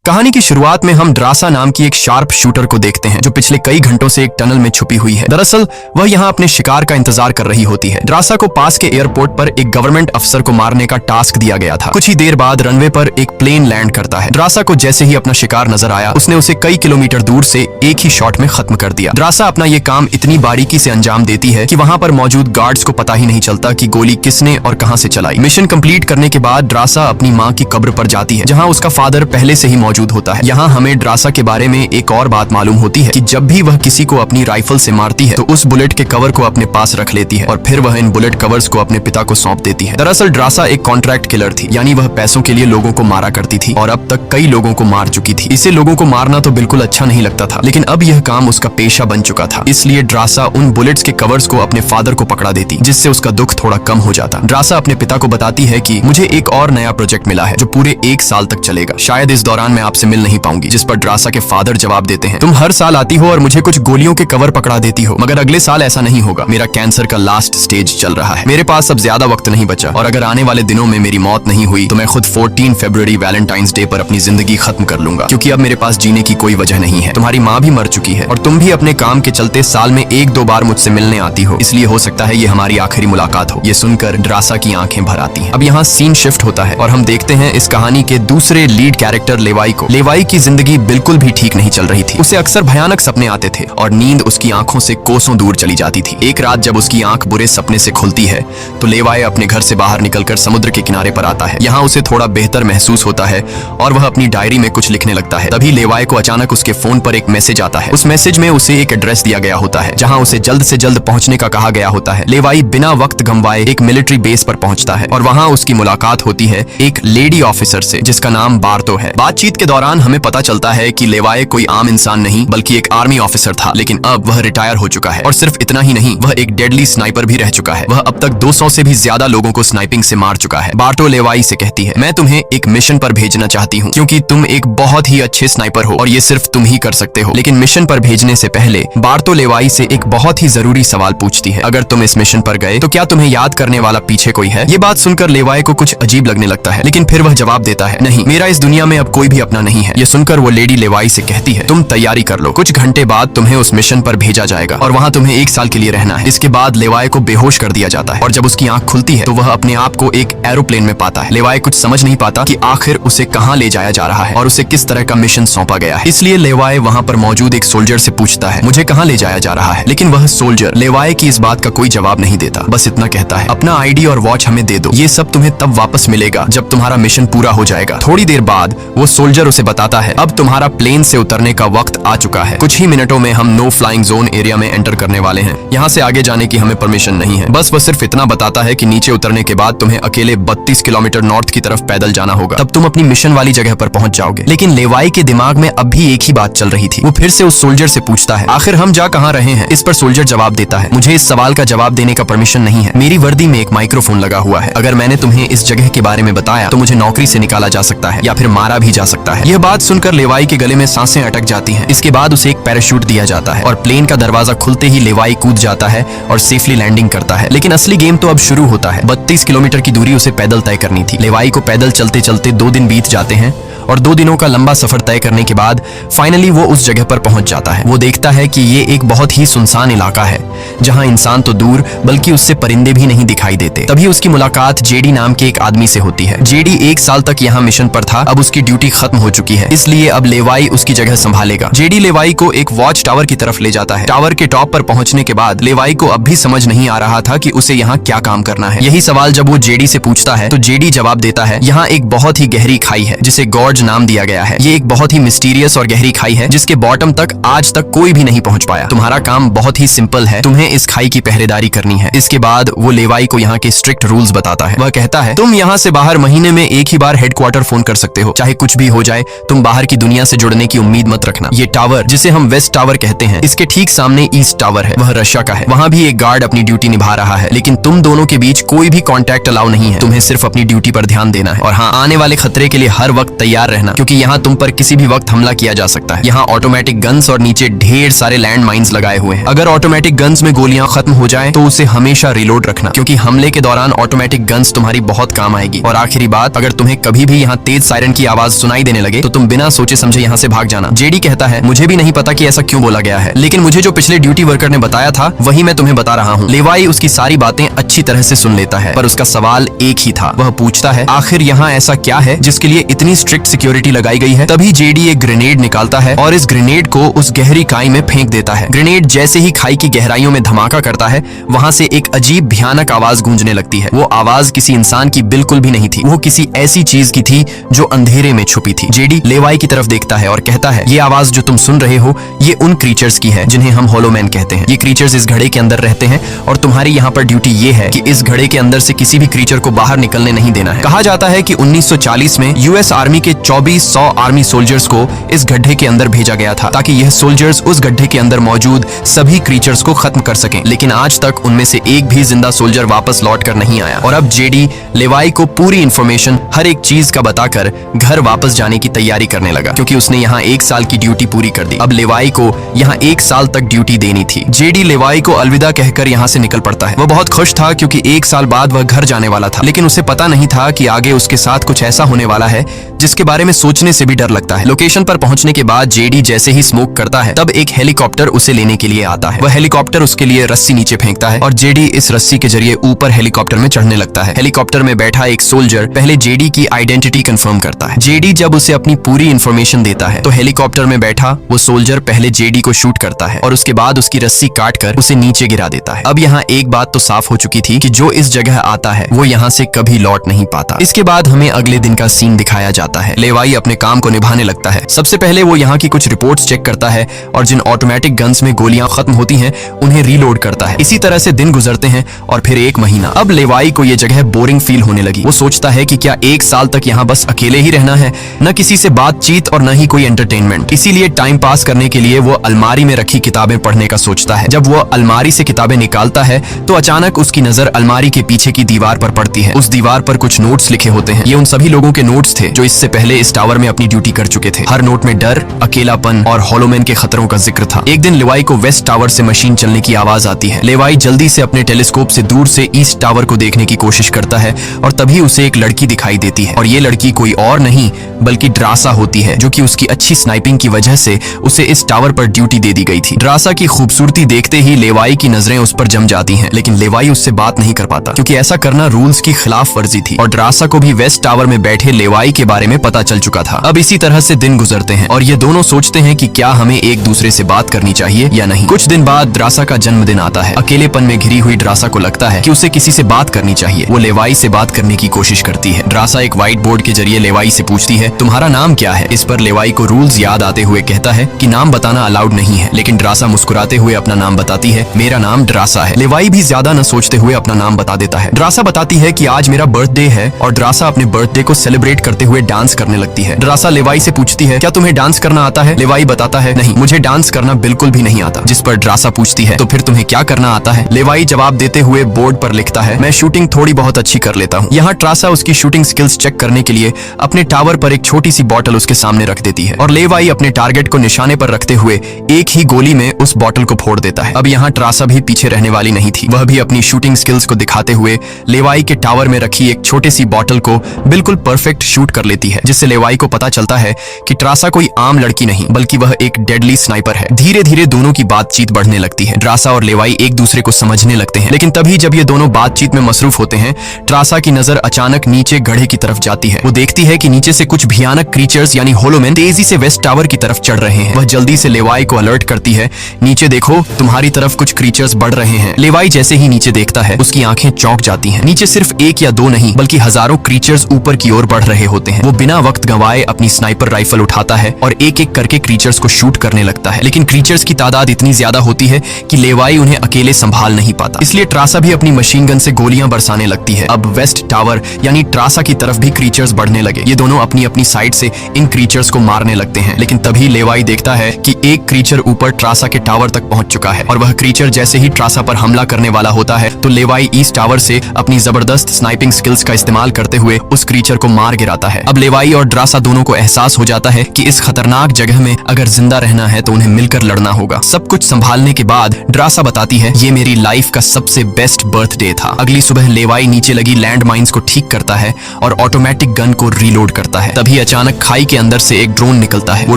कहानी की शुरुआत में हम ड्रासा नाम की एक शार्प शूटर को देखते हैं जो पिछले कई घंटों से एक टनल में छुपी हुई है। दरअसल वह यहाँ अपने शिकार का इंतजार कर रही होती है। ड्रासा को पास के एयरपोर्ट पर एक गवर्नमेंट अफसर को मारने का टास्क दिया गया था। कुछ ही देर बाद रनवे पर एक प्लेन लैंड करता है। ड्रासा को जैसे ही अपना शिकार नजर आया, उसने उसे कई किलोमीटर दूर से एक ही शॉट में खत्म कर दिया। ड्रासा अपना ये काम इतनी बारीकी से अंजाम देती है कि वहाँ पर मौजूद गार्ड्स को पता ही नहीं चलता कि गोली किसने और कहाँ से चलाई। मिशन कंप्लीट करने के बाद ड्रासा अपनी माँ की कब्र पर जाती है, जहाँ उसका फादर पहले से ही मौजूद होता है। यहाँ हमें ड्रासा के बारे में एक और बात मालूम होती है कि जब भी वह किसी को अपनी राइफल से मारती है तो उस बुलेट के कवर को अपने पास रख लेती है और फिर वह इन बुलेट कवर्स को अपने पिता को सौंप देती है। दरअसल ड्रासा एक कॉन्ट्रैक्ट किलर थी, यानी वह पैसों के लिए लोगों को मारा करती थी और अब तक कई लोगों को मार चुकी थी। इसे लोगों को मारना तो बिल्कुल अच्छा नहीं लगता था, लेकिन अब यह काम उसका पेशा बन चुका था। इसलिए ड्रासा उन बुलेट्स के कवर्स को अपने फादर को पकड़ा देती, जिससे उसका दुख थोड़ा कम हो जाता। ड्रासा अपने पिता को बताती है कि मुझे एक और नया प्रोजेक्ट मिला है जो पूरे 1 साल तक चलेगा। शायद इस दौरान मैं आपसे मिल नहीं पाऊंगी। जिस पर ड्रासा के फादर जवाब देते हैं, तुम हर साल आती हो और मुझे कुछ गोलियों के कवर पकड़ा देती हो, मगर अगले साल ऐसा नहीं होगा। मेरा कैंसर का लास्ट स्टेज चल रहा है, मेरे पास अब ज्यादा वक्त नहीं बचा और अगर आने वाले दिनों में मेरी मौत नहीं हुई तो मैं खुद 14 फरवरी वैलेंटाइंस डे पर अपनी जिंदगी खत्म कर लूंगा, क्योंकि अब मेरे पास जीने की कोई वजह नहीं है। तुम्हारी माँ भी मर चुकी है और तुम भी अपने काम के चलते साल में 1-2 बार मुझसे मिलने आती हो, इसलिए हो सकता है ये हमारी आखिरी मुलाकात हो। ये सुनकर ड्रासा की आंखें भर आती हैं। अब यहाँ सीन शिफ्ट होता है और हम देखते हैं इस कहानी के दूसरे लीड कैरेक्टर लेवाई को। लेवाई की जिंदगी बिल्कुल भी ठीक नहीं चल रही थी। उसे अक्सर भयानक सपने आते थे और नींद उसकी आंखों से कोसों दूर चली जाती थी। एक रात जब उसकी आंख बुरे सपने से खुलती है तो लेवाई अपने घर से बाहर निकलकर समुद्र के किनारे पर आता है। यहाँ उसे थोड़ा बेहतर महसूस होता है और वह अपनी डायरी में कुछ लिखने लगता है। तभी लेवाई को अचानक उसके फोन पर एक मैसेज आता है। उस मैसेज में उसे एक एड्रेस दिया गया होता है जहाँ उसे जल्द से जल्द पहुंचने का कहा गया होता है। लेवाई बिना वक्त गंवाए एक मिलिट्री बेस पर पहुंचता है और वहाँ उसकी मुलाकात होती है एक लेडी ऑफिसर से जिसका नाम बार्तो है। बातचीत के दौरान हमें पता चलता है कि लेवाई कोई आम इंसान नहीं बल्कि एक आर्मी ऑफिसर था, लेकिन अब वह रिटायर हो चुका है। और सिर्फ इतना ही नहीं, वह एक डेडली स्नाइपर भी रह चुका है। वह अब तक 200 से भी ज्यादा लोगों को स्नाइपिंग से मार चुका है। बार्तो लेवाई से कहती है, मैं तुम्हें एक मिशन पर भेजना चाहती हूँ क्योंकि तुम एक बहुत ही अच्छे स्नाइपर हो और ये सिर्फ तुम ही कर सकते हो। लेकिन मिशन पर भेजने से पहले बार्तो लेवाई से एक बहुत ही जरूरी सवाल पूछती है, अगर तुम इस मिशन पर गए तो क्या तुम्हें याद करने वाला पीछे कोई है? ये बात सुनकर लेवाई को कुछ अजीब लगने लगता है, लेकिन फिर वह जवाब देता है, नहीं, मेरा इस दुनिया में अब कोई भी अपना नहीं है। ये सुनकर वो लेडी लेवाई से कहती है, तुम तैयारी कर लो, कुछ घंटे बाद तुम्हें उस मिशन पर भेजा जाएगा और वहाँ तुम्हें 1 साल के लिए रहना है। इसके बाद लेवाई को बेहोश कर दिया जाता है और जब उसकी आंख खुलती है तो वह अपने आप को एक एरोप्लेन में पाता है। लेवाई कुछ समझ नहीं पाता कि आखिर उसे कहाँ ले जाया जा रहा है और उसे किस तरह का मिशन सौंपा गया है। इसलिए लेवाई वहाँ पर मौजूद एक सोल्जर से पूछता है, मुझे कहाँ ले जाया जा रहा है? लेकिन वह सोल्जर लेवाई की इस बात का कोई जवाब नहीं देता, बस इतना कहता है, अपना आईडी और वॉच हमें दे दो, ये सब तुम्हें तब वापस मिलेगा जब तुम्हारा मिशन पूरा हो जाएगा। थोड़ी देर बाद वो सोल्जर उसे बताता है, अब तुम्हारा प्लेन से उतरने का वक्त आ चुका है। कुछ ही मिनटों में हम नो फ्लाइंग जोन एरिया में एंटर करने वाले हैं। यहाँ से आगे जाने की हमें परमिशन नहीं है। बस वह सिर्फ इतना बताता है कि नीचे उतरने के बाद तुम्हें अकेले 32 किलोमीटर नॉर्थ की तरफ पैदल जाना होगा, तब तुम अपनी मिशन वाली जगह पर पहुंच जाओगे। लेकिन लेवाई के दिमाग में अब भी एक ही बात चल रही थी। वो फिर से उस सोल्जर से पूछता है, आखिर हम जा कहाँ रहे हैं? इस पर सोल्जर जवाब देता है, मुझे इस सवाल का जवाब देने का परमिशन नहीं है। मेरी वर्दी में एक माइक्रोफोन लगा हुआ है। अगर मैंने तुम्हें इस जगह के बारे में बताया तो मुझे नौकरी से निकाला जा सकता है या फिर मारा भी जा सकता है। यह बात सुनकर लेवाई के गले में सांसें अटक जाती हैं। इसके बाद उसे एक पैराशूट दिया जाता है और प्लेन का दरवाजा खुलते ही लेवाई कूद जाता है और सेफली लैंडिंग करता है। लेकिन असली गेम तो अब शुरू होता है। 32 किलोमीटर की दूरी उसे पैदल तय करनी थी। लेवाई को पैदल चलते चलते 2 दिन बीत जाते हैं और 2 दिनों का लंबा सफर तय करने के बाद फाइनली वो उस जगह पर पहुंच जाता है। वो देखता है कि ये एक बहुत ही सुनसान इलाका है जहां इंसान तो दूर बल्कि उससे परिंदे भी नहीं दिखाई देते। तभी उसकी मुलाकात जेडी नाम के एक आदमी से होती है। जेडी 1 साल तक यहाँ मिशन पर था, अब उसकी ड्यूटी खत्म हो चुकी है, इसलिए अब लेवाई उसकी जगह संभालेगा। जेडी लेवाई को एक वॉच टावर की तरफ ले जाता है। टावर के टॉप पर पहुंचने के बाद लेवाई को अब भी समझ नहीं आ रहा था कि उसे यहाँ क्या काम करना है। यही सवाल जब वो जेडी से पूछता है तो जेडी जवाब देता है, यहाँ एक बहुत ही गहरी खाई है जिसे गॉर्ज नाम दिया गया है। ये एक बहुत ही मिस्टीरियस और गहरी खाई है जिसके बॉटम तक आज तक कोई भी नहीं पहुंच पाया। तुम्हारा काम बहुत ही सिंपल है, तुम्हें इस खाई की पहरेदारी करनी है। इसके बाद वो लेवाई को यहाँ के स्ट्रिक्ट रूल्स बताता है। वह कहता है, तुम यहाँ से बाहर महीने में 1 ही बार हेडक्वार्टर फोन कर सकते हो, चाहे कुछ भी हो जाए, तुम बाहर की दुनिया से जुड़ने की उम्मीद मत रखना। ये टावर जिसे हम वेस्ट टावर कहते हैं, इसके ठीक सामने ईस्ट टावर है, वह रशिया का है। वहाँ भी एक गार्ड अपनी ड्यूटी निभा रहा है, लेकिन तुम दोनों के बीच कोई भी कॉन्टैक्ट अलाउ नहीं है। तुम्हें सिर्फ अपनी ड्यूटी पर ध्यान देना है और हाँ, आने वाले खतरे के लिए हर वक्त तैयार रहना, क्योंकि यहाँ तुम पर किसी भी वक्त हमला किया जा सकता है। यहाँ ऑटोमेटिक गन्स और नीचे ढेर सारे लैंड माइन्स लगाए हुए हैं। अगर ऑटोमेटिक गन्स गन्स में गोलियां खत्म हो जाए तो उसे हमेशा रिलोड रखना, क्योंकि हमले के दौरान ऑटोमेटिक गन्स तुम्हारी बहुत काम आएगी। और आखिरी बात, अगर तुम्हें कभी भी यहाँ तेज सायरन की आवाज सुनाई देने लगे तो तुम बिना सोचे समझे यहाँ से भाग जाना। जेडी कहता है, मुझे भी नहीं पता कि ऐसा क्यों बोला गया है, लेकिन मुझे जो पिछले ड्यूटी वर्कर ने बताया था वही मैं तुम्हें बता रहा हूँ। लेवाई उसकी सारी बातें अच्छी तरह से सुन लेता है, पर उसका सवाल एक ही था। वह पूछता है, आखिर यहाँ ऐसा क्या है जिसके लिए इतनी स्ट्रिक्ट सिक्योरिटी लगाई गई है? तभी जेडी एक ग्रेनेड निकालता है और इस ग्रेनेड को उस गहरी खाई में फेंक देता है। ग्रेनेड जैसे ही खाई की गहराइयों में धमाका करता है, वहाँ से एक अजीब भयानक आवाज गूंजने लगती है। वो आवाज किसी इंसान की बिल्कुल भी नहीं थी, वो किसी ऐसी चीज की थी जो अंधेरे में छुपी थी। जेडी लेवाई की तरफ देखता है और कहता है, ये आवाज जो तुम सुन रहे हो ये उन क्रीचर्स की है जिन्हें हम होलोमैन कहते हैं। ये क्रीचर्स इस घड़े के अंदर रहते हैं और तुम्हारी यहाँ पर ड्यूटी ये है कि इस घड़े के अंदर से किसी भी क्रीचर को बाहर निकलने नहीं देना है। कहा जाता है कि 1940 में यूएस आर्मी के 2400 आर्मी सोल्जर्स को इस गड्ढे के अंदर भेजा गया था ताकि यह सोल्जर्स उस गड्ढे के अंदर मौजूद सभी क्रीचर्स को खत्म कर सकें, लेकिन आज तक उनमें से एक भी जिंदा सोल्जर वापस लौट कर नहीं आया। और अब जेडी लेवाई को पूरी इंफॉर्मेशन हर एक चीज का बताकर घर वापस जाने की तैयारी करने लगा, क्योंकि उसने यहाँ 1 साल की ड्यूटी पूरी कर दी। अब लेवाई को यहाँ 1 साल तक ड्यूटी देनी थी। जेडी लेवाई को अलविदा कहकर यहाँ से निकल पड़ता है। वह बहुत खुश था क्योंकि 1 साल बाद वह घर जाने वाला था, लेकिन उसे पता नहीं था कि आगे उसके साथ कुछ ऐसा होने वाला है जिसके बारे में सोचने से भी डर लगता है। लोकेशन पर पहुंचने के बाद जेडी जैसे ही स्मोक करता है, तब एक हेलीकॉप्टर उसे लेने के लिए आता है। वह हेलीकॉप्टर उसके लिए रस्सी नीचे फेंकता है और जेडी इस रस्सी के जरिए ऊपर हेलीकॉप्टर में चढ़ने लगता है। हेलीकॉप्टर में बैठा एक सोल्जर पहले जेडी की आइडेंटिटी कंफर्म करता है। जेडी जब उसे अपनी पूरी इंफॉर्मेशन देता है तो हेलीकॉप्टर में बैठा वो सोल्जर पहले जेडी को शूट करता है और उसके बाद उसकी रस्सी काटकर उसे नीचे गिरा देता है। अब यहाँ एक बात तो साफ हो चुकी थी कि जो इस जगह आता है वो यहाँ से कभी लौट नहीं पाता। इसके बाद हमें अगले दिन का सीन दिखाया जाता है। लेवाई अपने काम को निभाने लगता है। सबसे पहले वो यहाँ की कुछ रिपोर्ट्स चेक करता है और जिन ऑटोमेटिक गन्स में गोलियां खत्म होती हैं उन्हें रीलोड करता है। इसी तरह से दिन गुजरते हैं और फिर 1 महीना। अब लेवाई को ये जगह बोरिंग फील होने लगी। वो सोचता है कि क्या 1 साल तक यहाँ बस अकेले ही रहना है, न किसी से बातचीत और न ही कोई एंटरटेनमेंट। इसीलिए टाइम पास करने के लिए वो अलमारी में रखी किताबें पढ़ने का सोचता है। जब वो अलमारी से किताबें निकालता है तो अचानक उसकी नजर अलमारी के पीछे की दीवार पर पड़ती है। उस दीवार पर कुछ नोट्स लिखे होते हैं। ये उन सभी लोगों के नोट्स थे जो इससे पहले इस टावर में अपनी ड्यूटी कर चुके थे। हर नोट में डर, अकेलापन और होलोमैन के खतरों का जिक्र था। एक दिन लेवाई को वेस्ट टावर से मशीन चलने की आवाज आती है। लेवाई जल्दी से अपने टेलीस्कोप से दूर से ईस्ट टावर को देखने की कोशिश करता है और तभी उसे एक लड़की दिखाई देती है और ये लड़की कोई और नहीं बल्कि ड्रासा होती है, जो कि उसकी अच्छी स्नाइपिंग की वजह से उसे इस टावर पर ड्यूटी दे दी गई थी। ड्रासा की खूबसूरती देखते ही लेवाई की नजरें उस पर जम जाती हैं, लेकिन लेवाई उससे बात नहीं कर पाता क्योंकि ऐसा करना रूल्स की खिलाफ वर्जी थी और ड्रासा को भी वेस्ट टावर में बैठे लेवाई के बारे में पता चल चुका था। अब इसी तरह से दिन गुजरते हैं और ये दोनों सोचते हैं कि क्या हमें एक दूसरे से बात करनी चाहिए या नहीं। कुछ दिन बाद ड्रासा का जन्मदिन आता है। अकेलेपन में घिरी हुई ड्रासा को लगता है कि उसे किसी से बात करनी चाहिए। वो लेवाई से बात करने की कोशिश करती है। ड्रासा एक व्हाइट बोर्ड के जरिए लेवाई से पूछती है, तुम्हारा नाम क्या है? इस पर लेवाई को रूल्स याद आते हुए कहता है कि नाम बताना अलाउड नहीं है, लेकिन ड्रासा मुस्कुराते हुए अपना नाम बताती है, मेरा नाम ड्रासा है। लेवाई भी ज्यादा न सोचते हुए अपना नाम बता देता है। ड्रासा बताती है कि आज मेरा बर्थडे है और ड्रासा अपने बर्थडे को सेलिब्रेट करते हुए डांस करने लगती है। ड्रासा लेवाई से पूछती है, क्या तुम्हें डांस करना आता है? लेवाई बताता है, नहीं, मुझे डांस करना बिल्कुल भी नहीं आता। जिस पर ड्रासा पूछती है, तो फिर तुम्हें क्या करना आता है? लेवाई जवाब देते हुए बोर्ड पर लिखता है, मैं शूटिंग थोड़ी बहुत अच्छी कर लेता हूँ। यहाँ ड्रासा उसकी शूटिंग स्किल्स चेक करने के लिए अपने टावर पर एक छोटी सी बॉटल उसके सामने रख देती है और लेवाई अपने टारगेट को निशाने पर रखते हुए एक ही गोली में उस बॉटल को फोड़ देता है। अब यहाँ ड्रासा भी पीछे रहने वाली नहीं थी। वह भी अपनी शूटिंग स्किल्स को दिखाते हुए लेवाई के टावर में रखी एक छोटी सी बॉटल को बिल्कुल परफेक्ट शूट कर लेती है, जिससे लेवाई को पता चलता है कि ड्रासा कोई आम लड़की नहीं बल्कि वह एक डेडली स्नाइपर है। धीरे धीरे दोनों की बातचीत बढ़ने लगती है। ड्रासा और लेवाई एक दूसरे को समझने लगते हैं, लेकिन तभी जब ये दोनों बातचीत में मसरूफ होते हैं, ड्रासा की नजर अचानक नीचे गड्ढे की तरफ जाती है। वो देखती है कि नीचे से कुछ भयानक क्रीचर्स यानी होलोमैन तेजी से वेस्ट टावर की तरफ चढ़ रहे हैं। वह जल्दी से लेवाई को अलर्ट करती है, नीचे देखो, तुम्हारी तरफ कुछ क्रीचर्स बढ़ रहे हैं। लेवाई जैसे ही नीचे देखता है उसकी आंखें चौंक जाती हैं। नीचे सिर्फ 1 या 2 नहीं बल्कि हजारों क्रीचर्स ऊपर की ओर बढ़ रहे होते हैं। वो बिना वक्त गंवाए अपनी स्नाइपर राइफल उठाता है और एक एक करके क्रीचर्स को शूट करने लगता है, लेकिन क्रीचर्स की तादाद इतनी ज्यादा होती है कि लेवाई उन्हें अकेले संभाल नहीं पाता। इसलिए ट्रासा भी अपनी मशीन गन से गोलियां बरसाने लगती है। अब वेस्ट टावर यानी ट्रासा की तरफ भी क्रीचर्स बढ़ने लगे। ये दोनों अपनी अपनी साइड से इन क्रीचर्स को मारने लगते हैं, लेकिन तभी लेवाई देखता है कि एक क्रीचर ऊपर ट्रासा के टावर तक पहुंच चुका है और वह क्रीचर जैसे ही ट्रासा पर हमला करने वाला होता है तो लेवाई ईस्ट टावर से अपनी जबरदस्त स्नाइपिंग स्किल्स का इस्तेमाल करते हुए उस क्रीचर को मार गिराता है। अब लेवाई और ड्रासा दोनों को एहसास हो जाता है कि इस खतरनाक जगह में अगर जिंदा रहना है तो उन्हें मिलकर लड़ना होगा। सब कुछ संभालने के बाद ड्रासा बताती है, ये मेरी लाइफ का सबसे बेस्ट बर्थडे था। अगली सुबह लेवाई नीचे लगी लैंड माइंस को ठीक करता है और ऑटोमेटिक गन को रीलोड करता है। तभी अचानक खाई के अंदर से एक ड्रोन निकलता है। वो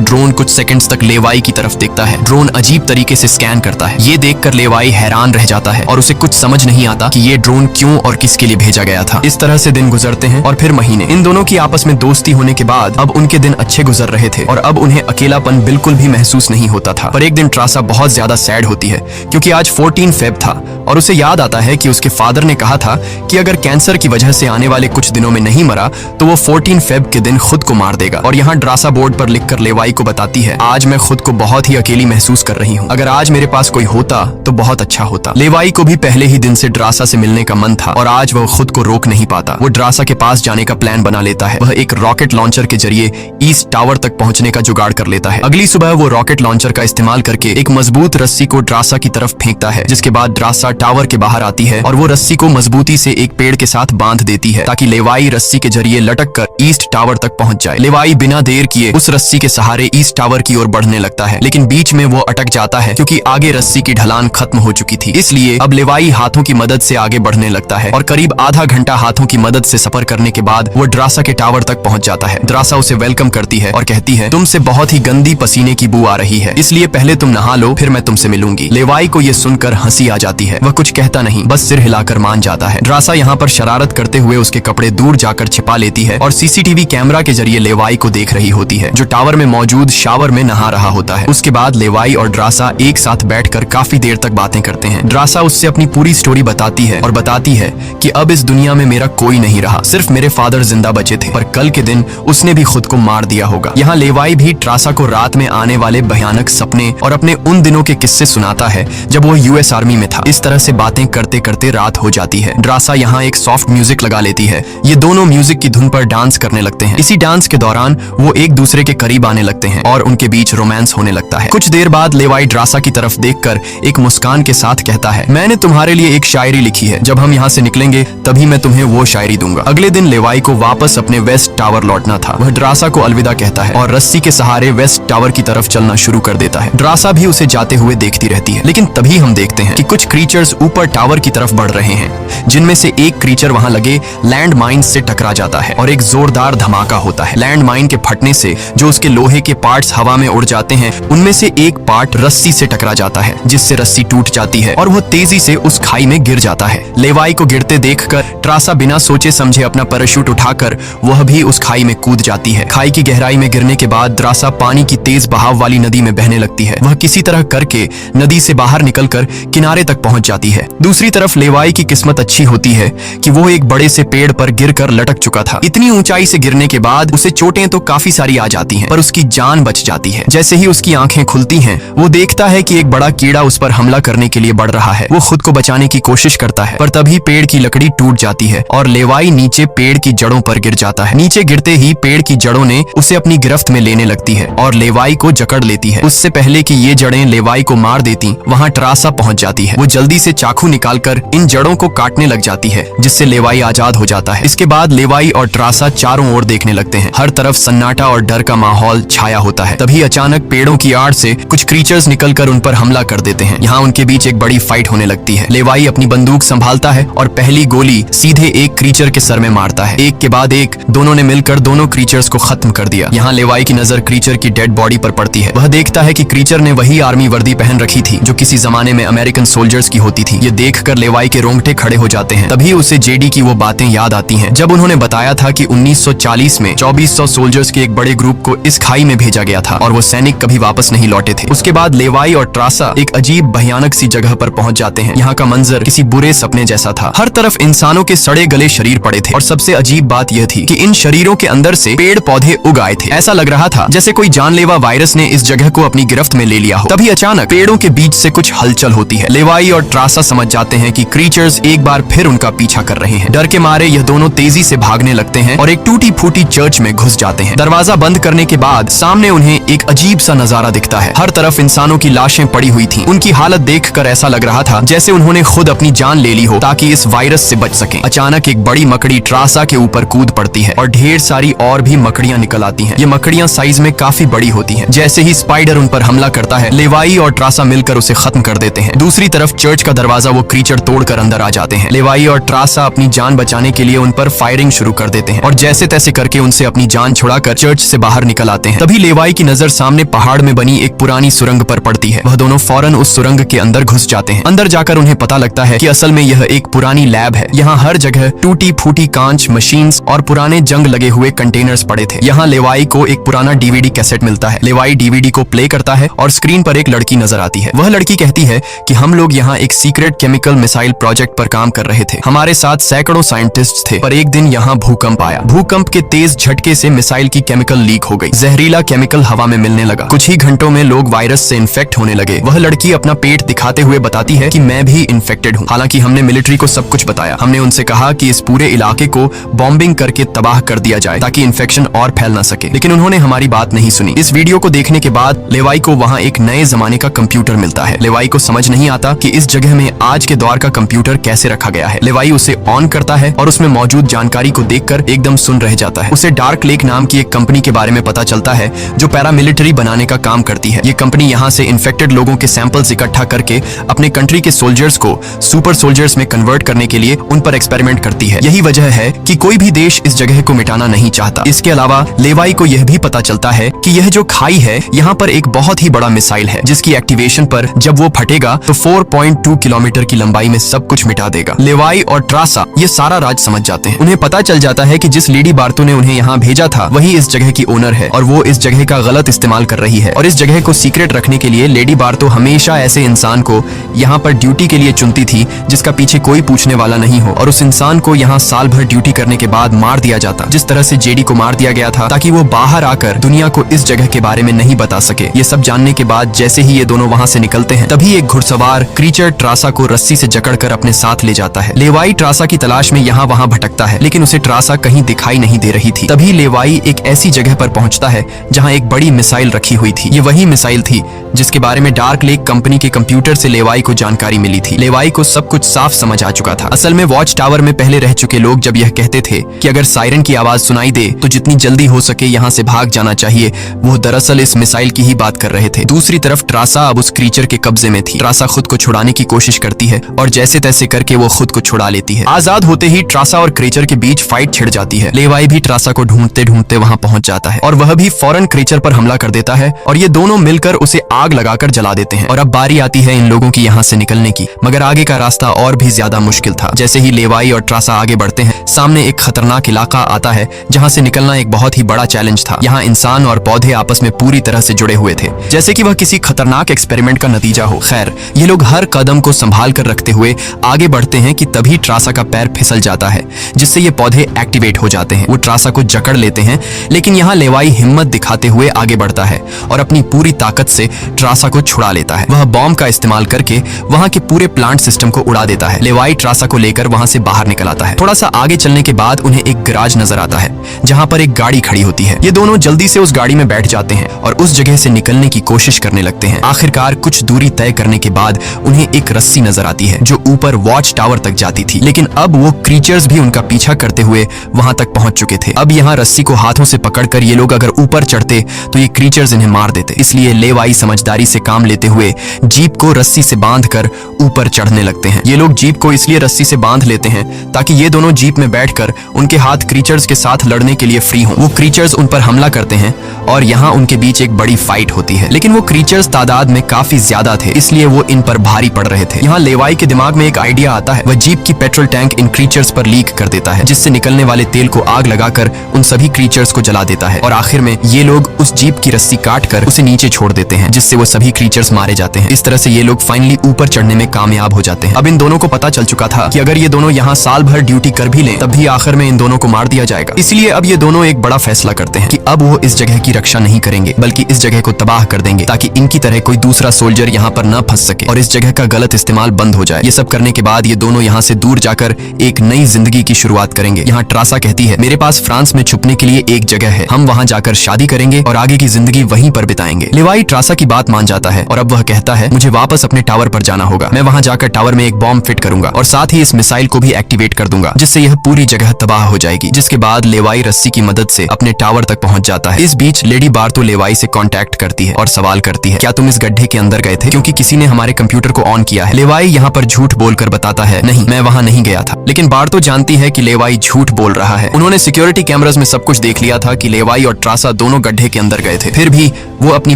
ड्रोन कुछ सेकंड्स तक लेवाई की तरफ देखता है। ड्रोन अजीब तरीके से स्कैन करता है। ये देखकर लेवाई हैरान रह जाता है और उसे कुछ समझ नहीं आता कि ये ड्रोन क्यों और किसके लिए भेजा गया था। इस तरह से दिन गुजरते हैं और फिर महीने। इन दोनों की आपस में दोस्ती होने के बाद अब उनके दिन अच्छे गुजर रहे थे और अब उन्हें अकेलापन बिल्कुल भी महसूस नहीं होता था। पर एक दिन ट्रासा बहुत ज्यादा सैड होती है क्योंकि आज 14 फेब था और उसे याद आता है कि उसके फादर ने कहा था कि अगर कैंसर की वजह से आने वाले कुछ दिनों में नहीं मरा तो वो 14 फेब के दिन खुद को मार देगा। और यहाँ ड्रासा बोर्ड पर लिखकर लेवाई को बताती है, आज मैं खुद को बहुत ही अकेली महसूस कर रही हूँ। अगर आज मेरे पास कोई होता तो बहुत अच्छा होता। लेवाई को भी पहले ही दिन से ड्रासा से मिलने का मन था और आज वह खुद को रोक नहीं पाता। वो ड्रासा के पास जाने का प्लान बना लेता है। वह एक रॉकेट लॉन्चर के जरिए ईस्ट टावर तक पहुंचने का जुगाड़ कर लेता है। अगली सुबह वो रॉकेट लॉन्चर का इस्तेमाल करके एक मजबूत रस्सी को ड्रासा की तरफ फेंकता है, जिसके बाद ड्रासा टावर के बाहर आती है और वो रस्सी को मजबूती से एक पेड़ के साथ बांध देती है ताकि लेवाई रस्सी के जरिए लटक कर ईस्ट टावर तक पहुंच जाए। लेवाई बिना देर किए उस रस्सी के सहारे ईस्ट टावर की ओर बढ़ने लगता है, लेकिन बीच में वो अटक जाता है क्योंकि आगे रस्सी की ढलान खत्म हो चुकी थी। इसलिए अब लेवाई हाथों की मदद से आगे बढ़ने लगता है और करीब आधा घंटा हाथों की मदद से सफर करने के बाद वो ड्रासा के टावर तक पहुंच जाता है। ड्रासा उसे वेलकम करती है और कहती है, तुमसे बहुत ही गंदी पसीने की बू आ रही है, इसलिए पहले तुम नहा लो, फिर मैं तुमसे मिलूंगी। लेवाई को ये सुनकर हंसी आ जाती है। वह कुछ कहता नहीं, बस सिर हिलाकर मान जाता है। ड्रासा यहाँ पर शरारत करते हुए उसके कपड़े दूर जाकर छिपा लेती है और सीसीटीवी कैमरा के जरिए लेवाई को देख रही होती है, जो टावर में मौजूद शावर में नहा रहा होता है। उसके बाद लेवाई और ड्रासा एक साथ बैठकर काफी देर तक बातें करते हैं। ड्रासा उससे अपनी पूरी स्टोरी बताती है और बताती है कि अब इस दुनिया में मेरा कोई नहीं रहा, सिर्फ मेरे फादर जिंदा बचे थे, पर कल के दिन उसने भी खुद को मार दिया होगा। यहाँ लेवाई भी ड्रासा को रात में आने वाले भयानक सपने और अपने उन दिनों के किस्से सुनाता है जब वो यूएस आर्मी में था। इस तरह से बातें करते करते रात हो जाती है। ड्रासा यहाँ एक सॉफ्ट म्यूजिक लगा लेती है। ये दोनों म्यूजिक की धुन पर डांस करने लगते हैं। इसी डांस के दौरान वो एक दूसरे के करीब आने लगते हैं और उनके बीच रोमांस होने लगता है। कुछ देर बाद लेवाई ड्रासा की तरफ देखकर एक मुस्कान के साथ कहता है, मैंने तुम्हारे लिए एक शायरी लिखी है, जब हम यहाँ से निकलेंगे तभी मैं तुम्हें वो शायरी दूंगा। अगले दिन लेवाई को वापस अपने वेस्ट टावर लौटना था। वह ड्रासा को अलविदा कहता है और रस्सी के सहारे वेस्ट टावर की तरफ चलना शुरू कर देता है। ड्रासा भी उसे जाते हुए देखती रहती है, लेकिन तभी हम देखते हैं कि कुछ क्रीचर्स ऊपर टावर की तरफ बढ़ रहे हैं, जिनमें से एक क्रीचर वहां लगे लैंड माइन से टकरा जाता है और एक जोरदार धमाका होता है। लैंड माइन के फटने से जो उसके लोहे के पार्ट्स हवा में उड़ जाते हैं, उनमें से एक पार्ट रस्सी से टकरा जाता है, जिससे रस्सी टूट जाती है और वो तेजी से उस खाई में गिर जाता है। लेवाई को गिरते देखकर ड्रासा बिना सोचे समझे अपना पैराशूट उठाकर वह भी उस खाई में कूद जाती है। खाई की गहराई में गिरने के बाद ड्रासा पानी की तेज बहाव वाली नदी में बहने लगती है। वह किसी तरह करके नदी से बाहर निकलकर किनारे तक पहुंच जाती है। दूसरी तरफ लेवाई की किस्मत अच्छी होती है कि वो एक बड़े से पेड़ पर गिरकर लटक चुका था। इतनी ऊंचाई से गिरने के बाद उसे चोटें तो काफी सारी आ जाती हैं, पर उसकी जान बच जाती है। जैसे ही उसकी आंखें खुलती हैं, वो देखता है कि एक बड़ा कीड़ा उस पर हमला करने के लिए बढ़ रहा है। वो खुद को बचाने की कोशिश करता है, पर तभी पेड़ की लकड़ी टूट जाती है और लेवाई नीचे पेड़ की जड़ों पर गिर जाता है। नीचे गिरते ही पेड़ की जड़ों ने उसे अपनी गिरफ्त में लेने लगती है और लेवाई को जकड़ लेती है। उससे पहले कि ये जड़ें लेवाई को मार देती, वहां ड्रासा पहुंच जाती है। वो जल्दी से चाकू निकालकर इन जड़ों को काटने लग जाती है, जिससे लेवाई आजाद हो जाता है। इसके बाद लेवाई और ड्रासा चारों ओर देखने लगते हैं। हर तरफ सन्नाटा और डर का माहौल छाया होता है। तभी अचानक पेड़ों की आड़ से कुछ क्रीचर्स निकलकर उन पर हमला कर देते हैं। यहाँ उनके बीच एक बड़ी फाइट होने लगती है। लेवाई अपनी बंदूक संभालता है और पहली गोली सीधे एक क्रीचर के सर में मारता है। एक के बाद एक दोनों ने मिलकर दोनों क्रीचर्स को खत्म कर दिया। यहाँ लेवाई की नजर क्रीचर की डेड बॉडी पर पड़ती है। वह देखता है कि क्रीचर ने वही आर्मी वर्दी पहन रखी थी जो किसी जमाने में अमेरिकन सोल्जर्स की होती थी। ये देखकर लेवाई के रोंगटे खड़े हो जाते हैं। तभी उसे जेडी की वो बातें याद आती हैं, जब उन्होंने बताया था कि 1940 में 2400 सोल्जर्स के एक बड़े ग्रुप को इस खाई में भेजा गया था और वो सैनिक कभी वापस नहीं लौटे थे। उसके बाद लेवाई और ड्रासा एक अजीब भयानक सी जगह पर पहुंच जाते हैं। यहाँ का मंजर किसी बुरे सपने जैसा था। हर तरफ इंसानों के सड़े गले शरीर पड़े थे और सबसे अजीब बात यह थी कि इन शरीरों के अंदर से पेड़ पौधे उग आए थे। ऐसा लग रहा था जैसे कोई जानलेवा वायरस ने इस जगह को अपनी गिरफ्त में ले लिया हो। तभी अचानक पेड़ों के बीच से कुछ हलचल होती है। लेवाई और ट्रासा समझ जाते हैं कि क्रीचर्स एक बार फिर उनका पीछा कर रहे हैं। डर के मारे यह दोनों तेजी से भागने लगते हैं और एक टूटी फूटी चर्च में घुस जाते हैं। दरवाजा बंद करने के बाद सामने उन्हें एक अजीब सा नजारा दिखता है। हर तरफ इंसानों की लाशें पड़ी हुई थीं। उनकी हालत देखकर ऐसा लग रहा था जैसे उन्होंने खुद अपनी जान ले ली हो ताकि इस वायरस से बच सकें। अचानक एक बड़ी मकड़ी ट्रासा के ऊपर कूद पड़ती है और ढेर सारी और भी मकड़ियां निकल आती हैं। ये मकड़ियां साइज में काफी बड़ी होती हैं। जैसे ही स्पाइडर उन पर हमला करता है, लेवाई और ट्रासा मिलकर उसे खत्म कर देते हैं। दूसरी तरफ चर्च का दरवाजा वो क्रीचर तोड़कर अंदर आ जाते हैं। लेवाई और ट्रासा अपनी जान बचाने के लिए उन पर फायरिंग शुरू कर देते हैं और जैसे तैसे करके उनसे अपनी जान छुड़ाकर चर्च से बाहर निकल आते हैं। तभी लेवाई की नजर सामने पहाड़ में बनी एक पुरानी सुरंग पर पड़ती है। वह दोनों फौरन उस सुरंग के अंदर घुस जाते हैं। अंदर जाकर उन्हें पता लगता है कि असल में यह एक पुरानी लैब है। यहाँ हर जगह टूटी फूटी कांच, मशीन्स और पुराने जंग लगे हुए कंटेनर्स पड़े थे। यहाँ लेवाई को एक पुराना डीवीडी कैसेट मिलता है। लेवाई डीवीडी को प्ले करता है और स्क्रीन पर एक लड़की नजर आती है। वह लड़की कहती है कि हम लोग यहाँ एक सीक्रेट केमिकल मिसाइल प्रोजेक्ट पर काम कर रहे थे। हमारे साथ सैकड़ों साइंटिस्ट थे, पर एक दिन यहाँ भूकंप आया। भूकंप के तेज झटके से मिसाइल की केमिकल लीक हो गई। जहरीला केमिकल हवा में मिलने लगा। कुछ ही घंटों में लोग वायरस से इन्फेक्ट होने लगे। वह लड़की अपना पेट दिखाते हुए बताती है कि मैं भी इन्फेक्टेड हूँ। हालांकि हमने मिलिट्री को सब कुछ बताया। हमने उनसे कहा कि इस पूरे इलाके को बॉम्बिंग करके तबाह कर दिया जाए ताकि इन्फेक्शन और फैल ना सके, लेकिन उन्होंने हमारी बात नहीं सुनी। इस वीडियो को देखने के बाद लेवाई को वहाँ एक नए जमाने का कंप्यूटर मिलता है। लेवाई को समझ नहीं आता कि इस जगह में आज के दौर का कंप्यूटर कैसे रखा गया है। लेवाई उसे ऑन करता है और उसमें मौजूद जानकारी को देखकर एकदम सुन रह जाता है। उसे डार्क लेक नाम की एक कंपनी के बारे में पता चलता है जो पैरामिलिट्री बनाने का काम करती है। ये कंपनी यहाँ से इन्फेक्टेड लोगों के सैंपल्स इकट्ठा करके अपने कंट्री के सोल्जर्स को सुपर सोल्जर्स में कन्वर्ट करने के लिए उन पर एक्सपेरिमेंट करती है। यही वजह है कि कोई भी देश इस जगह को मिटाना नहीं चाहता। इसके अलावा लेवाई को यह भी पता चलता है कि यह जो खाई है यहाँ पर एक बहुत ही बड़ा मिसाइल है जिसकी एक्टिवेशन पर जब वो फटेगा तो 4.2 किलोमीटर की लंबाई में सब कुछ मिटा देगा। लेवाई और ट्रासा ये सारा राज समझ जाते हैं। उन्हें पता चल जाता है कि जिस लेडी बार्तो ने उन्हें यहाँ भेजा था वही इस जगह की ओनर है और वो इस जगह का गलत इस्तेमाल कर रही है। और इस जगह को सीक्रेट रखने के लिए लेडी बार्तो हमेशा ऐसे इंसान को यहाँ पर ड्यूटी के लिए चुनती थी जिसका पीछे कोई पूछने वाला नहीं हो, और उस इंसान को यहाँ साल भर ड्यूटी करने के बाद मार दिया जाता, जिस तरह से जेडी को मार दिया गया था ताकि वो बाहर आकर दुनिया को इस जगह के बारे में नहीं बता सके। ये सब जानने के बाद जैसे ही ये दोनों वहाँ से निकलते हैं तभी एक घुड़सवार क्रीचर ट्रासा को रस्सी से जकड़कर अपने साथ ले जाता है। लेवाई ट्रासा की तलाश में यहाँ वहाँ भटकता है लेकिन उसे ट्रासा कहीं दिखाई नहीं दे रही थी। तभी लेवाई एक ऐसी जगह पर पहुंचता है जहाँ एक बड़ी मिसाइल रखी हुई थी। ये वही मिसाइल थी जिसके बारे में डार्क लेक कंपनी के कंप्यूटर से लेवाई को जानकारी मिली थी। लेवाई को सब कुछ साफ समझ आ चुका था। असल में वॉच टावर में पहले रह चुके लोग जब यह कहते थे कि अगर सायरन की आवाज सुनाई दे तो जितनी जल्दी हो सके यहाँ से भाग जाना चाहिए, वो दरअसल इस मिसाइल की ही बात कर रहे थे। दूसरी तरफ ट्रासा अब उस क्रीचर के कब्जे में थी। ट्रासा खुद को छुड़ाने की कोशिश करती है और जैसे तैसे करके वो खुद को छुड़ा लेती है। आजाद होते ही ट्रासा और क्रीचर के बीच फाइट छिड़ जाती है। लेवाई भी ट्रासा को ढूंढते ढूंढते वहाँ पहुंच जाता है और वह भी फौरन क्रीचर पर हमला कर देता है और ये दोनों मिलकर उसे आग लगाकर जला देते हैं। और अब बारी आती है इन लोगों की यहाँ से निकलने की, मगर आगे का रास्ता और भी ज्यादा मुश्किल था। जैसे ही लेवाई और ट्रासा आगे बढ़ते हैं सामने एक खतरनाक इलाका आता है जहाँ से निकलना एक बहुत ही बड़ा चैलेंज था। यहाँ इंसान और पौधे आपस में पूरी तरह से जुड़े हुए थे जैसे कि वह किसी खतरनाक एक्सपेरिमेंट का नतीजा हो। खैर, ये लोग हर कदम को संभाल कर रखते हुए आगे बढ़ते हैं कि तभी ट्रासा का पैर फिसल जाता है जिससे ये पौधे एक्टिवेट हो जाते हैं। वो ट्रासा को जकड़ लेते हैं लेकिन यहाँ लेवाई हिम्मत दिखाते हुए आगे बढ़ता है और अपनी पूरी ताकत से ट्रासा को छुड़ा लेता है। वह बॉम्ब का इस्तेमाल करके वहाँ के पूरे प्लांट सिस्टम को उड़ा देता है। लेवाई ट्रासा को लेकर वहाँ से बाहर निकल आता है। थोड़ा सा आगे चलने के बाद उन्हें एक गैराज नजर आता है जहाँ पर एक गाड़ी खड़ी होती है। ये दोनों जल्दी से उस गाड़ी में बैठ जाते हैं और उस जगह से निकलने की कोशिश करने लगते हैं। आखिरकार कुछ दूरी तय करने के बाद उन्हें एक रस्सी नजर आती है जो ऊपर वॉच टावर तक जाती थी, लेकिन अब वो क्रीचर्स भी उनका पीछा करते हुए वहां तक पहुंच चुके थे। अब यहाँ रस्सी को हाथों से पकड़कर ये लोग अगर ऊपर चढ़ते तो ये क्रीचर्स इन्हें मार देते। इसलिए लेवाई समझदारी से काम लेते हुए जीप को रस्सी से बांधकर ऊपर चढ़ने लगते हैं। ये लोग जीप को इसलिए रस्सी से बांध लेते हैं ताकि ये दोनों जीप में बैठकर उनके हाथ क्रीचर्स के साथ लड़ने के लिए फ्री हों। वो क्रीचर्स उन पर हमला करते हैं और यहाँ उनके बीच एक बड़ी फाइट होती है, लेकिन वो क्रीचर्स तादाद में काफी ज्यादा थे इसलिए वो इन पर भारी पड़ रहे थे। यहाँ लेवाई के दिमाग में एक आइडिया आता है। वह जीप की पेट्रोल टैंक इन क्रीचर्स पर लीक कर देता है जिससे निकलने वाले तेल को आग लगाकर उन सभी क्रीचर्स को जला देता है और आखिर में ये लोग उस जीप की रस्सी काट कर उसे नीचे छोड़ देते हैं जिससे वो सभी क्रीचर्स मारे जाते हैं। इस तरह से ये लोग फाइनली ऊपर चढ़ने में कामयाब हो जाते हैं। अब इन दोनों को पता चल चुका था कि अगर ये दोनों यहाँ साल भर ड्यूटी कर भी लें तब भी आखिर में इन दोनों को मार दिया जाएगा। इसलिए अब ये दोनों एक बड़ा फैसला करते हैं कि अब वो इस जगह की रक्षा नहीं करेंगे बल्कि इस जगह को तबाह कर देंगे ताकि इनकी तरह कोई दूसरा सोल्जर यहाँ पर न फंस सके और इस जगह का गलत गलत इस्तेमाल बंद हो जाए। ये सब करने के बाद ये दोनों यहाँ से दूर जाकर एक नई जिंदगी की शुरुआत करेंगे। यहाँ ट्रासा कहती है, मेरे पास फ्रांस में छुपने के लिए एक जगह है, हम वहाँ जाकर शादी करेंगे और आगे की जिंदगी वहीं पर बिताएंगे। लेवाई ट्रासा की बात मान जाता है और अब वह कहता है, मुझे वापस अपने टावर पर जाना होगा। मैं वहाँ जाकर टावर में एक बॉम्ब फिट करूंगा और साथ ही इस मिसाइल को भी एक्टिवेट कर दूंगा, जिससे यह पूरी जगह तबाह हो जाएगी। जिसके बाद लेवाई रस्सी की मदद से अपने टावर तक पहुंच जाता है। इस बीच लेडी बार्तो लेवाई से कांटेक्ट करती है और सवाल करती है, क्या तुम इस गड्ढे के अंदर गए थे, क्योंकि किसी ने हमारे कंप्यूटर को ऑन किया है। लेवाई यहाँ पर झूठ बोलकर बताता है, नहीं, मैं वहाँ नहीं गया था। लेकिन बार्तो जानती है कि लेवाई झूठ बोल रहा है। उन्होंने सिक्योरिटी कैमरास में सब कुछ देख लिया था कि लेवाई और ट्रासा दोनों गड्ढे के अंदर गए थे। फिर भी वो अपनी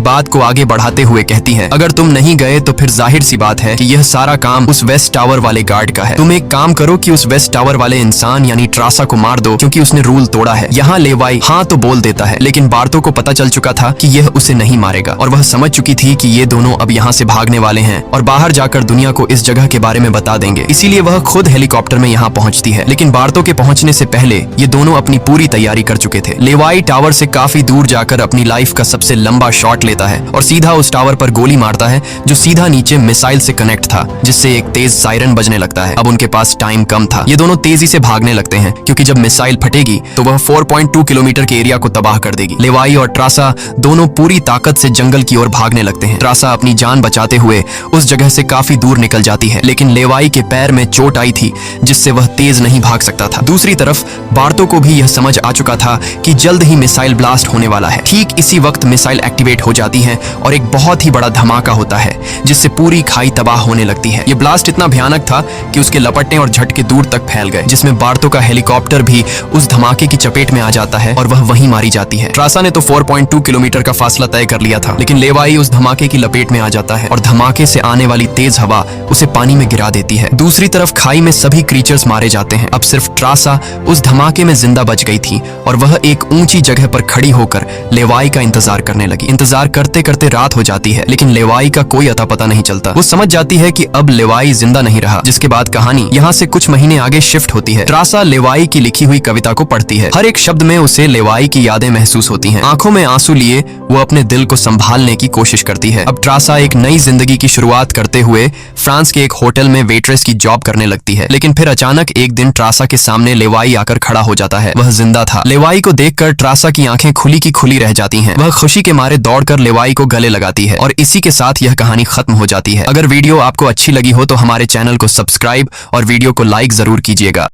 बात को आगे बढ़ाते हुए कहती है, अगर तुम नहीं गए तो फिर जाहिर सी बात है कि यह सारा काम उस वेस्ट टावर वाले गार्ड का है। तुम एक काम करो कि उस वेस्ट टावर वाले इंसान यानी ट्रासा को मार दो, क्योंकि उसने रूल तोड़ा है। यहाँ लेवाई हाँ तो बोल देता है, लेकिन बार्तो को पता चल चुका था कि यह उसे नहीं मारेगा और वह समझ चुकी थी कि ये दोनों अब यहाँ से भागने वाले हैं और बाहर जाकर दुनिया को इस जगह के बारे में बता देंगे। इसीलिए वह खुद हेलीकॉप्टर में यहाँ पहुंचती है। लेकिन बार्तो के पहुंचने से पहले ये दोनों अपनी पूरी तैयारी कर चुके थे। लेवाई टावर से काफी दूर जाकर अपनी लाइफ का सबसे लंबा शॉट लेता है और सीधा उस टावर पर गोली मारता है जो सीधा नीचे मिसाइल से कनेक्ट था, जिससे एक तेज सायरन बजने लगता है। अब उनके पास टाइम कम था। ये दोनों तेजी से भागने लगते हैं क्योंकि जब मिसाइल फटेगी तो वह 4.2 किलोमीटर के एरिया को तबाह कर देगी। लेवाई और ट्रासा दोनों पूरी ताकत से जंगल की ओर भागने लगते हैं। ट्रासा अपनी जान बचाते हुए उस जगह से काफी दूर निकल जाती है, लेकिन लेवाई के पैर में चोट आई थी जिससे वह तेज नहीं भाग सकता था। दूसरी तरफ बार्तो को भी यह समझ आ चुका था कि जल्द ही मिसाइल ब्लास्ट होने वाला है। ठीक इसी वक्त मिसाइल एक्टिवेट हो जाती है और एक बहुत ही बड़ा धमाका होता है जिससे पूरी खाई तबाह होने लगती है। ये ब्लास्ट इतना भयानक था कि उसके लपटने और झटके दूर तक फैल गए, जिसमें बार्तो का हेलीकॉप्टर भी उस धमाके की चपेट में आ जाता है और वह वहीं मारी जाती है। ट्रासा ने तो 4.2 किलोमीटर का फासला तय कर लिया था, लेकिन लेवाई उस धमाके की लपेट में आ जाता है और धमाके से आने वाली तेज हवा उसे पानी में गिरा देती है। दूसरी तरफ खाई में सभी क्रीचर्स मारे जाते हैं। अब सिर्फ ट्रासा उस धमाके में जिंदा बच गई थी और वह एक ऊंची जगह पर खड़ी होकर लेवाई का इंतजार करने लगी। इंतजार करते करते रात हो जाती है, लेकिन लेवाई का कोई अता पता नहीं चलता। वो समझ जाती है कि अब लेवाई जिंदा नहीं रहा, जिसके बाद कहानी यहाँ से कुछ महीने आगे शिफ्ट होती है। ट्रासा लेवाई की लिखी हुई कविता को पढ़ती है। हर एक शब्द में उसे लेवाई की यादें महसूस होती हैं। आंखों में आंसू लिए वो अपने दिल को संभालने की कोशिश करती है। अब ट्रासा एक नई जिंदगी की शुरुआत करते हुए फ्रांस के एक होटल में वेट्रेस की जॉब करने लगती है। लेकिन फिर अचानक एक दिन ट्रासा के सामने लेवाई आकर खड़ा हो जाता है। वह जिंदा था। लेवाई को देखकर ट्रासा की आंखें खुली की खुली रह जाती हैं। वह खुशी के मारे दौड़कर लेवाई को गले लगाती है और इसी के साथ यह कहानी खत्म हो जाती है। अगर वीडियो आपको अच्छी लगी हो तो हमारे चैनल को सब्सक्राइब और वीडियो को लाइक जरूर कीजिएगा।